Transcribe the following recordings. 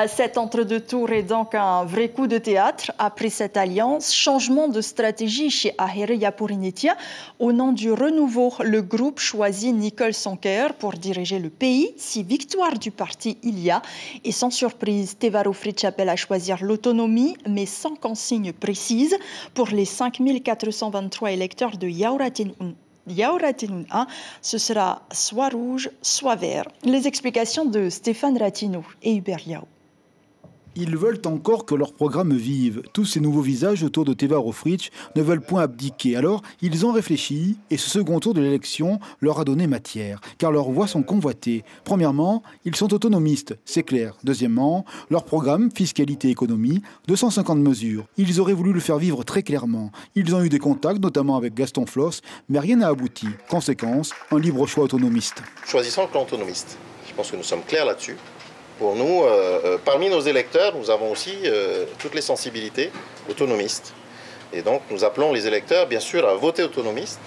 Cet entre-deux tours est donc un vrai coup de théâtre. Après cette alliance, changement de stratégie chez Ahire Yapurinitia. Au nom du renouveau, le groupe choisit Nicole Sonker pour diriger le pays. Si victoire du parti il y a. Et sans surprise, Teva Rohfritsch appelle à choisir l'autonomie, mais sans consigne précise. Pour les 5423 électeurs de Yaouratin 1, ce sera soit rouge, soit vert. Les explications de Stéphane Ratino et Hubert Yao. Ils veulent encore que leur programme vive. Tous ces nouveaux visages autour de Teva Rohfritsch ne veulent point abdiquer. Alors, ils ont réfléchi et ce second tour de l'élection leur a donné matière, car leurs voix sont convoitées. Premièrement, ils sont autonomistes, c'est clair. Deuxièmement, leur programme, fiscalité et économie, 250 mesures. Ils auraient voulu le faire vivre très clairement. Ils ont eu des contacts, notamment avec Gaston Floss, mais rien n'a abouti. Conséquence, un libre choix autonomiste. Choisissons le plan autonomiste. Je pense que nous sommes clairs là-dessus. Pour nous, parmi nos électeurs, nous avons aussi toutes les sensibilités autonomistes. Et donc, nous appelons les électeurs, bien sûr, à voter autonomiste,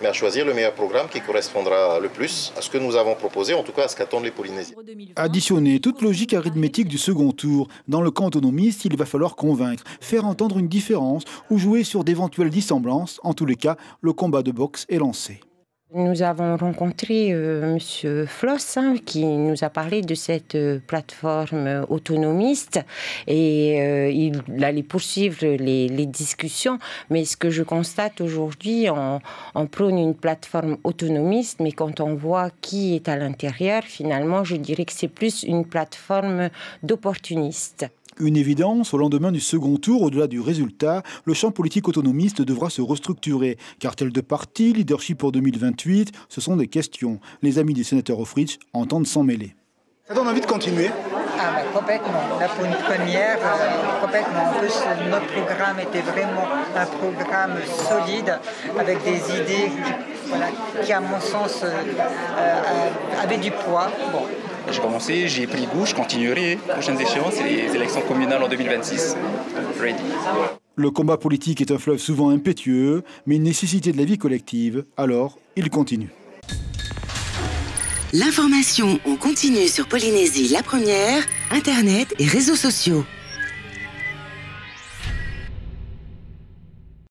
mais à choisir le meilleur programme qui correspondra le plus à ce que nous avons proposé, en tout cas à ce qu'attendent les Polynésiens. Additionner toute logique arithmétique du second tour. Dans le camp autonomiste, il va falloir convaincre, faire entendre une différence ou jouer sur d'éventuelles dissemblances. En tous les cas, le combat de boxe est lancé. Nous avons rencontré M. Floss qui nous a parlé de cette plateforme autonomiste et il allait poursuivre les discussions. Mais ce que je constate aujourd'hui, on prône une plateforme autonomiste, mais quand on voit qui est à l'intérieur, finalement, je dirais que c'est plus une plateforme d'opportunistes. Une évidence, au lendemain du second tour, au-delà du résultat, le champ politique autonomiste devra se restructurer. Cartel de parti, leadership pour 2028, ce sont des questions. Les amis des sénateurs Rohfritsch entendent s'en mêler. Ça donne envie de continuer? Complètement. Là, pour une première, complètement. En plus, notre programme était vraiment un programme solide, avec des idées qui à mon sens, avaient du poids. Bon. J'ai commencé, j'ai pris goût, je continuerai. Prochaines échéances, les élections communales en 2026. Ready. Le combat politique est un fleuve souvent impétueux, mais une nécessité de la vie collective. Alors, il continue. L'information en continu sur Polynésie la première, Internet et réseaux sociaux.